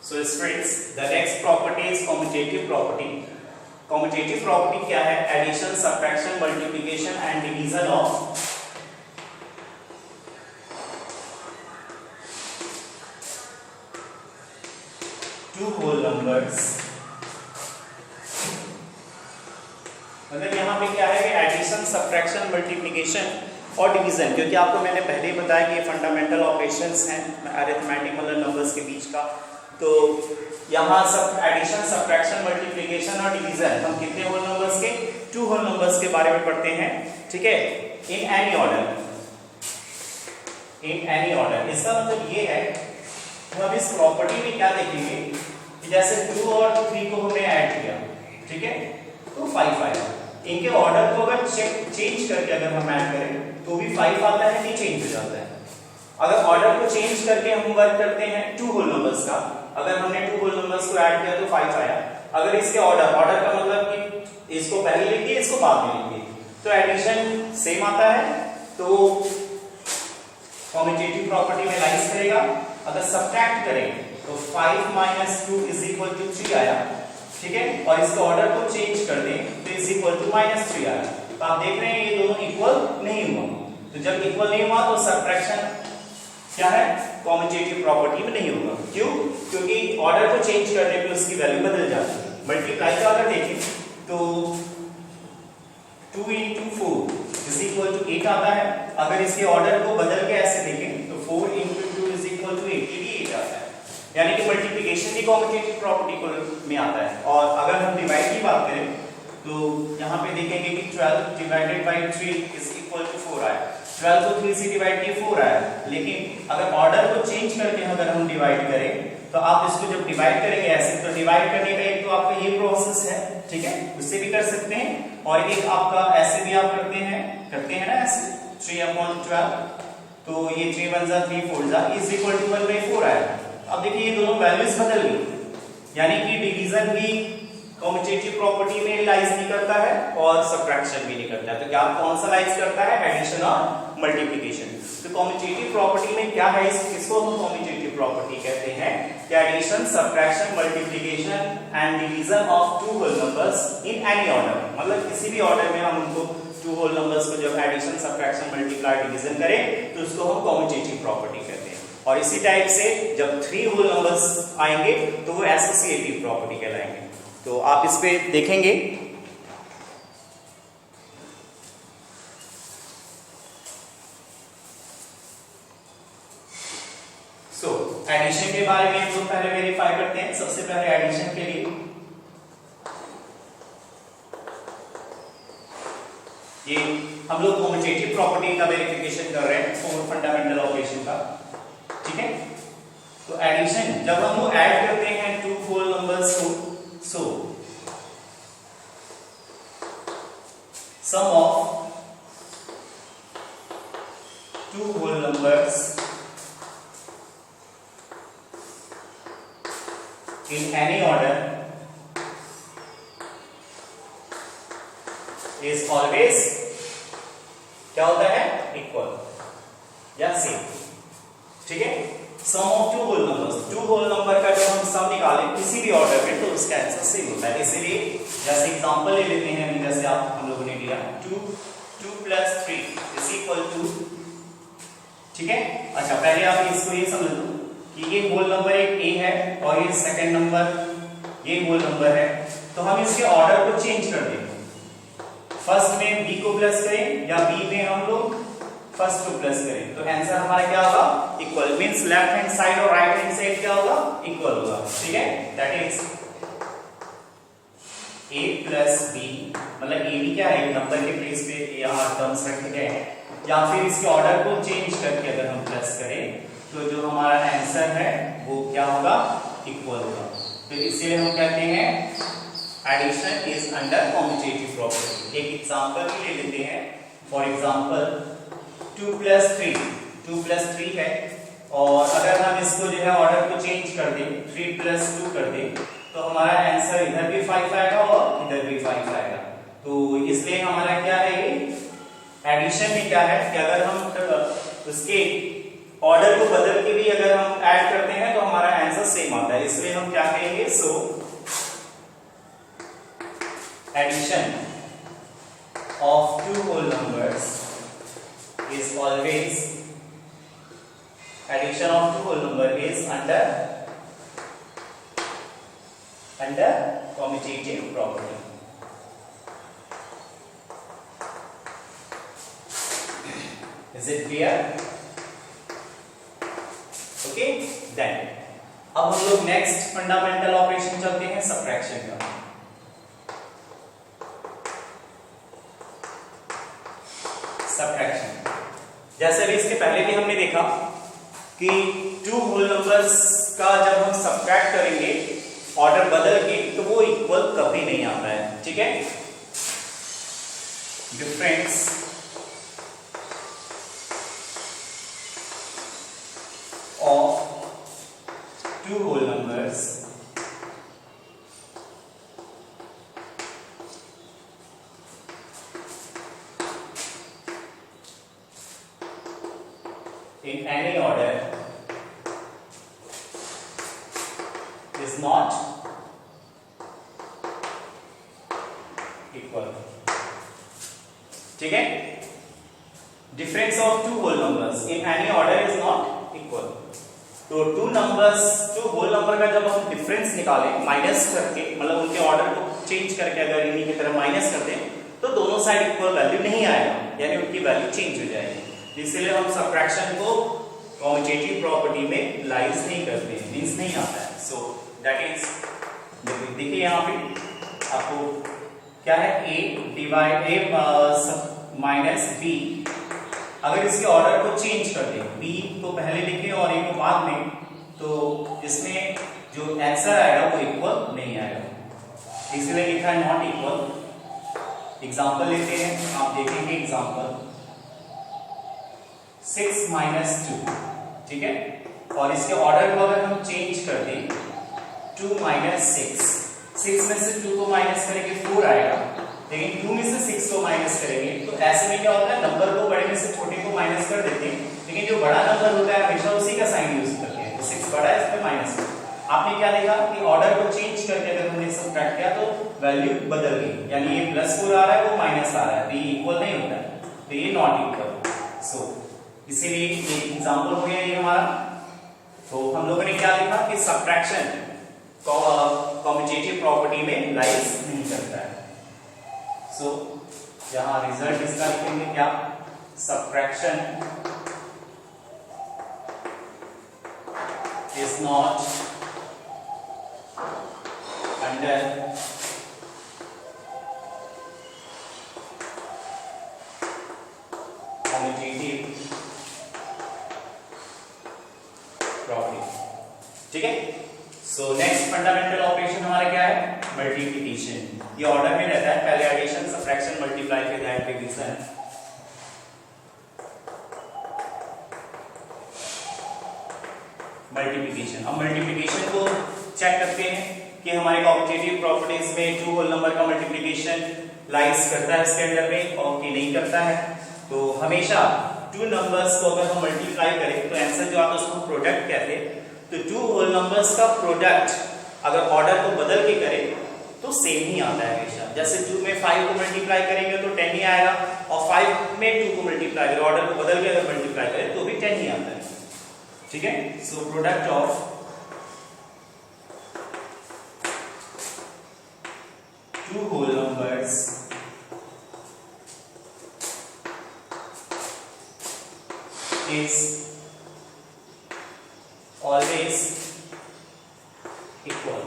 So students, the next property is commutative property. Commutative property क्या है? Addition, subtraction, multiplication and division of two whole numbers. मतलब यहाँ पे क्या है कि एडिशन, सब्ट्रैक्शन, मल्टीप्लिकेशन और डिवीजन, क्योंकि आपको मैंने पहले ही बताया कि ये फंडामेंटल ऑपरेशंस हैं अरिथमेटिक मतलब नंबर्स के बीच का। तो यहाँ सब एडिशन, सब्ट्रैक्शन, मल्टीप्लिकेशन और डिवीजन हम कितने होल नंबर्स के? टू होल नंबर्स के बारे में पढ़ते हैं, ठीक है, इन एनी ऑर्डर। इन एनी ऑर्डर इसका मतलब ये है कि हम इस प्रॉपर्टी में क्या देखेंगे कि जैसे 2 और 3 को हमने ऐड किया, ठीक है, तो 5 आया। इनके ऑर्डर को अगर चेंज करके अगर हम ऐड करें तो भी 5 आता है कि चेंज हो जाता है। अगर ऑर्डर को चेंज करके हम वर्क करते हैं टू होल नंबर्स का, अगर हमने टू होल नंबर्स को ऐड किया तो 5 आया। अगर इसके ऑर्डर का मतलब कि इसको पहले लिख दिए, इसको बाद में लिख दिए, तो एडिशन सेम आता है, तो कम्यूटेटिव प्रॉपर्टी में लाइज करेगा। अगर सब्ट्रैक्ट करें तो 5 - 2 = 3 आया, ठीक है, और इसके ऑर्डर को चेंज कर दें तो -3 आया। तो आप देख रहे हैं ये दोनों इक्वल नहीं हुआ। तो जब इक्वल नहीं हुआ तो सब्ट्रैक्शन क्या है? कम्यूटेटिव प्रॉपर्टी में नहीं होगा। क्यों? क्योंकि ऑर्डर को चेंज करने पे उसकी वैल्यू बदल जाती है। मल्टीप्लाई का अगर देखें तो 2 × 4 = 8 आता है। अगर इसके ऑर्डर को बदल के ऐसे देखें तो 4 × 2 = 8, ये भी 8 आता है। यानी कि मल्टीप्लिकेशन भी कम्यूटेटिव प्रॉपर्टी में आता है। और अगर हम डिवाइड की बात करें तो यहाँ पे देखेंगे कि 12 ÷ 3 = 4 आया। 12 को 3 से डिवाइड किए 4 आया। लेकिन अगर ऑर्डर को चेंज करके अगर हम डिवाइड करें तो आप इसको जब डिवाइड करेंगे ऐसे, तो डिवाइड करने का एक तो आपका ये प्रोसेस है, ठीक है, उससे भी कर सकते हैं, और एक आपका ऐसे भी आप करते हैं ना ऐसे 3/12। तो ये 3 × 1 = 3, 4 = 1/4 आया। अब देखिए ये दोनों वैल्यूज बदल गई, यानी कि डिवीजन भी कम्यूटेटिव प्रॉपर्टी में लाइज नहीं करता है और सब्ट्रैक्शन भी नहीं करता है। तो क्या कौन सा लाइज करता है? एडिशन और मल्टीप्लिकेशन। तो कम्यूटेटिव प्रॉपर्टी में क्या है, इसको हम कम्यूटेटिव प्रॉपर्टी कहते हैं कि addition, subtraction, multiplication and division of two whole numbers in any order. मतलब किसी भी ऑर्डर में हम उनको टू होल नंबर्स को जब एडिशन, सब्ट्रैक्शन, मल्टीप्लाई, डिवीजन करें तो उसको हम कम्यूटेटिव प्रॉपर्टी कहते हैं। और इसी टाइप से जब 3 होल नंबर्स आएंगे तो वो एसोसिएटिव प्रॉपर्टी कहलाएंगे। तो आप इस पे देखेंगे एडिशन के बारे में तो पहले वेरीफाई करते हैं। सबसे पहले एडिशन के लिए ये हम लोग कम्यूटेटिव प्रॉपर्टी का वेरिफिकेशन कर रहे हैं, 4 फंडामेंटल ऑपरेशन का, ठीक है। तो एडिशन जब हम लोग ऐड करते हैं टू होल नंबर्स को, so sum of two whole numbers in any order is always क्या होता है? इक्वल या सेम, ठीक है। Sum of two whole numbers, two whole number का जब हम सम निकालें किसी भी ऑर्डर में तो उसका आंसर सेम होता है। इसीलिए जैसे एग्जांपल ले लेते हैं, जैसे हम लोगों ने लिया 2 + 3 = 2, ठीक है। अच्छा, पहले आप इसको ये समझ लो कि ये होल नंबर एक ए है और ये सेकंड नंबर ये होल नंबर है। तो हम इसके ऑर्डर को चेंज कर देंगे। फर्स्ट में बी को प्लस करें या बी में हम लोग फर्स्ट को प्लस करें, तो आंसर हमारा क्या होगा? Equal. Means left hand side और राइट हैंड साइड क्या होगा? इक्वल होगा, ठीक है। दैट इज a + b, मतलब a भी क्या है? नंबर के प्लेस पे यहाँ टर्म्स रखे गए हैं, या फिर इसके ऑर्डर को चेंज करके अगर हम प्लस करें तो जो हमारा आंसर है वो क्या होगा? इक्वल होगा। तो इसीलिए हम कहते हैं addition is under commutative property. एक एग्जांपल भी ले लेते हैं। फॉर एग्जांपल 2 + 3 है, और अगर हम इसको जो है ऑर्डर को चेंज कर दें 3 + 2 कर दें तो हमारा आंसर इधर भी 5 आएगा और इधर भी 5 आएगा। तो इसलिए हमारा क्या है, ये एडिशन में क्या है कि अगर हम उसके ऑर्डर को बदल के भी अगर हम ऐड करते हैं तो हमारा आंसर है सेम आता है, इसमें हम क्या कहेंगे, so addition of two whole numbers is always, addition of two whole number is under commutative property. Is it clear? Okay, then अब हम लोग नेक्स्ट फंडामेंटल ऑपरेशन चलते हैं, सबट्रैक्शन का। सबट्रैक्शन जैसे भी इसके पहले भी हमने देखा कि टू होल नंबर्स का जब हम सबट्रैक्ट करेंगे ऑर्डर बदल के तो वो इक्वल कभी नहीं आता है, ठीक है। Difference of two whole numbers in any order is not equal, ठीक है। Difference of two whole numbers in any order is not equal. तो टू होल नंबर का जब हम डिफरेंस निकालें माइनस करके, मतलब उनके ऑर्डर को चेंज करके अगर इन्हीं की तरह माइनस कर दें तो दोनों साइड इक्वल वैल्यू नहीं आएगा, यानी उनकी वैल्यू चेंज हो जाएगी। इसलिए हम सबट्रैक्शन को कॉम्यूटेटिव प्रॉपर्टी में लाइज नहीं करते, मींस नहीं आता है। सो दैट इज, देखिए यहाँ पे आपको क्या है, a divide a minus b, अगर इसके ऑर्डर को चेंज कर दें, b को पहले लिखें और a को बाद में, तो इसमें जो आंसर आएगा वो इक्वल नहीं आएगा, इसलिए लिखा है नॉट इक्वल। एग्जांपल लेते हैं, आप देखेंगे एग्जांपल 6 माइनस 2, ठीक है। और इसके ऑर्डर को अगर हम चेंज कर दें 2 माइनस 6 में से 2 को माइनस करेंगे 4 आएगा, लेकिन 2 में से 6 को माइनस करेंगे तो ऐसे में क्या होता है, नंबर को बड़े में से छोटे को माइनस कर देते हैं, लेकिन जो बड़ा नंबर होता है हमेशा उसी का साइन यूज करते हैं। तो 6 बड़ा है, इस पे माइनस। आपने क्या देखा कि ऑर्डर को चेंज करके अगर हमने सबट्रैक्ट किया तो वैल्यू बदल गई, यानी ये +4 आ रहा है वो माइनस आ रहा है, तो ये इक्वल नहीं होता है, तो ये नॉट इक्वल। सो इसीलिए ये एग्जांपल हो गया ये हमारा। तो हम लोगों ने क्या देखा कि सबट्रैक्शन कॉम्यूटेटिव प्रॉपर्टी में लाइज नहीं करता है। सो यहां रिजल्ट इसका लिखेंगे क्या, subtraction is not under commutative property, ठीक है। सो नेक्स्ट फंडामेंटल ऑपरेशन हमारा क्या है, मल्टीप्लिकेशन। ये ऑर्डर में रहता है, पहले एडिशन, सबट्रैक्शन, मल्टीप्लाई, फिर दैट डिवीजन। मल्टीप्लिकेशन, अब मल्टीप्लिकेशन को चेक करते हैं कि हमारे कॉम्यूटेटिव प्रॉपर्टीज में टू होल नंबर का मल्टीप्लिकेशन लाइज करता है इसके अंडर में और कि नहीं करता है। तो हमेशा टू नंबर्स को अगर हम मल्टीप्लाई करें तो आंसर जो आता है उसको प्रोडक्ट कहते हैं। तो टू होल नंबर्स का प्रोडक्ट अगर ऑर्डर को बदल के करें तो सेम ही आता है हमेशा। जैसे 2 में 5 को मल्टीप्लाई करेंगे तो 10 ही आएगा, और 5 में 2 को मल्टीप्लाई करें, ऑर्डर को बदल के अगर मल्टीप्लाई करें तो भी 10 ही आता है, ठीक है। So product of two whole numbers is always equal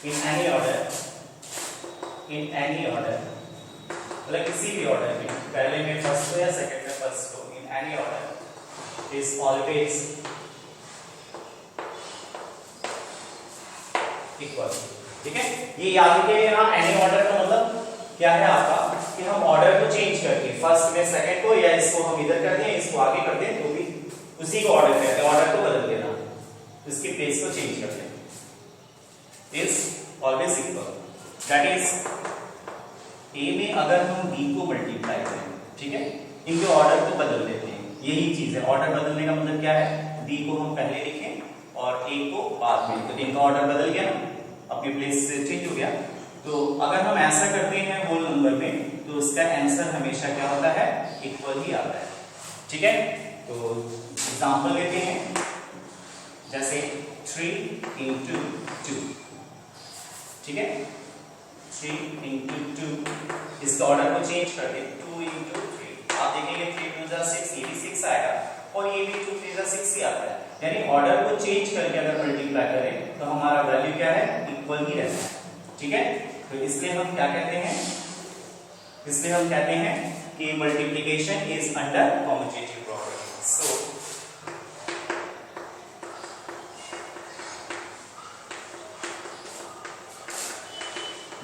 in any order, मतलब किसी भी ऑर्डर में, पहले में फर्स्ट हो या सेकंड में फर्स्ट हो, in any order is always equal, ठीक है। ये याद रखिए, यहाँ any order का मतलब क्या है आपका कि हम ऑर्डर को चेंज करके फर्स्ट में सेकंड को, या इसको हम इधर कर दें इसको आगे कर दें तो भी उसी को ऑर्डर कहते हैं, ऑर्डर को बदल देना, इसकी प्लेस को चेंज कर दें, is always equal. That is a में अगर हम बी को मल्टीप्लाई करें, ठीक है, इनके ऑर्डर को बदल देते हैं, यही चीज है। ऑर्डर बदलने का मतलब क्या है, बी को हम पहले लिखें और ए को बाद में, तो इनका ऑर्डर बदल गया ना, अपनी प्लेस चेंज हो गया। तो अगर हम ऐसा करते हैं होल नंबर में तो उसका आंसर हमेशा क्या होता है, इक्वल ही आता है। ठीक है, तो एग्जांपल लेते हैं, जैसे 3 into 2, ठीक है, 3 into 2, इसका ऑर्डर को चेंज कर दे, 2 into 3, आप देखेंगे 3 2 जा 6, ये भी 6 आएगा और ये भी 2 3 जा 6 ही आता है। यानी ऑर्डर को चेंज करके अगर मल्टीप्लाई करें तो हमारा वैल्यू क्या है, इक्वल ही रहता है। ठीक है, तो इसलिए हम क्या कहते हैं, इसलिए हम कहते हैं कि multiplication is under commutative property. So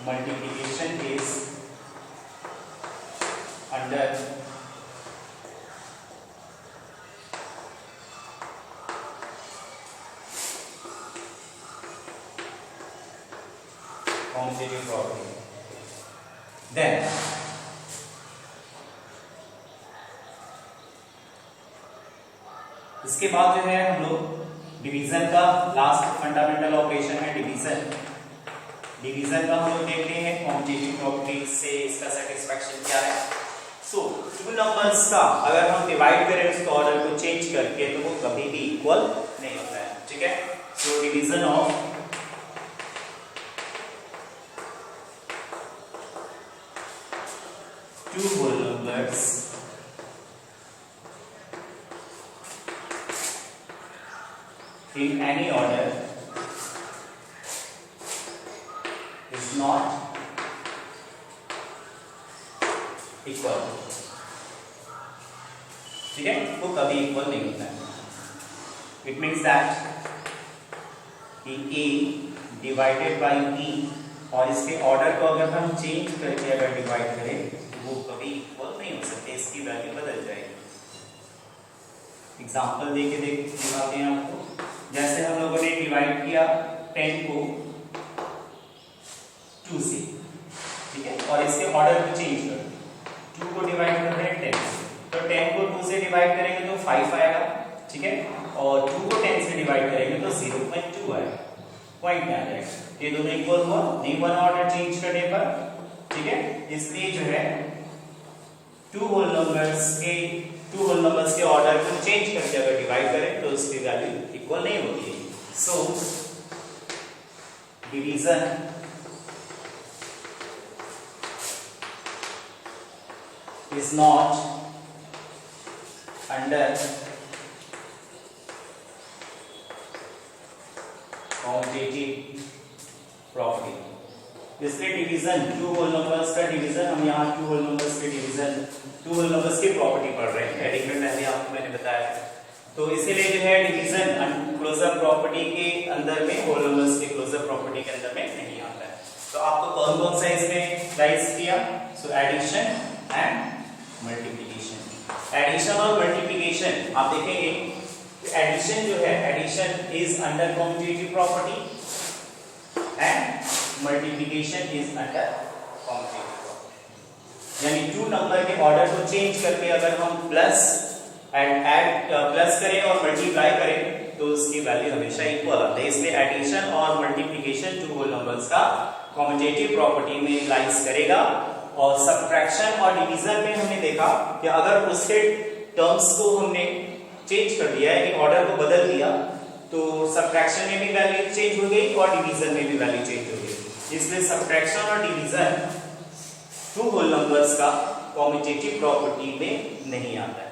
multiplication is under commutative property. Then इसके बाद जो है हम लोग डिवीजन का लास्ट फंडामेंटल ऑपरेशन है डिवीजन। डिवीजन का हम लोग देखते हैं कॉम्यूटेटिव प्रॉपर्टी से इसका सेटिस्फैक्शन क्या है। सो टू नंबर्स का अगर हम डिवाइड करें उसके ऑर्डर को चेंज करके तो वो कभी भी इक्वल नहीं होता है। ठीक है, so division of two whole numbers in any order is not equal। ठीक है, वो कभी इक्वल नहीं होता है। इट मीन्स दैट कि a डिवाइडेड बाई b और इसके ऑर्डर को अगर हम चेंज करके अगर डिवाइड करें वो कभी इक्वल नहीं हो सकते, इसकी वैल्यू बदल जाएगी। एग्जांपल देके दिखाते हैं आपको, जैसे हम लोगों ने डिवाइड किया 10 को 2 से, ठीक है, और इसके ऑर्डर को चेंज कर 2 को डिवाइड कर रहे हैं 10 से, तो 10 को 2 से डिवाइड करेंगे तो 5 आएगा। ठीक है, और 2 को 10 से डिवाइड करेंगे तो 0.2 आएगा, पॉइंट में आ जाएगा। ये दोनों इक्वल हुआ नहीं बना ऑर्डर चेंज करने पर। ठीक है, इसलिए जो है टू होल नंबर्स के ऑर्डर को चेंज करके अगर डिवाइड करें तो उसकी वैल्यू इक्वल नहीं होती है। So division is not under commutative property. इसलिए डिवीजन टू होल नंबर्स का डिवीजन, हम यहाँ टू होल नंबर्स के डिवीजन, टू होल नंबर्स की प्रॉपर्टी पढ़ रहे हैं, हेडिंग में पहले आपको मैंने बताया। तो इसीलिए जो है डिवीजन क्लोजर प्रॉपर्टी के अंदर में, होल नंबर्स के क्लोजर प्रॉपर्टी के अंदर में नहीं आता है। तो आपको कौन कौन सा इसमें राइज किया, so addition and multiplication. Addition और मल्टीप्लिकेशन आप देखेंगे, एडिशन जो है, addition is under commutative property and multiplication is under commutative property. यानी टू नंबर के ऑर्डर को चेंज करके अगर हम प्लस करें और मल्टीप्लाई करें तो उसकी वैल्यू हमेशा इक्वल आती है। इसलिए एडिशन और मल्टीप्लिकेशन टू होल नंबर्स का कॉम्यूटेटिव प्रॉपर्टी में लाइज करेगा। और सब्ट्रैक्शन और डिवीजन में हमने देखा कि अगर उसके टर्म्स को हमने चेंज कर दिया है, ऑर्डर को बदल दिया, तो सब्ट्रैक्शन में भी वैल्यू चेंज हो गई और डिवीजन में भी वैल्यू चेंज हो गई। इसलिए सब्ट्रैक्शन और डिवीजन टू होल नंबर्स का कॉम्यूटेटिव प्रॉपर्टी में नहीं आता है।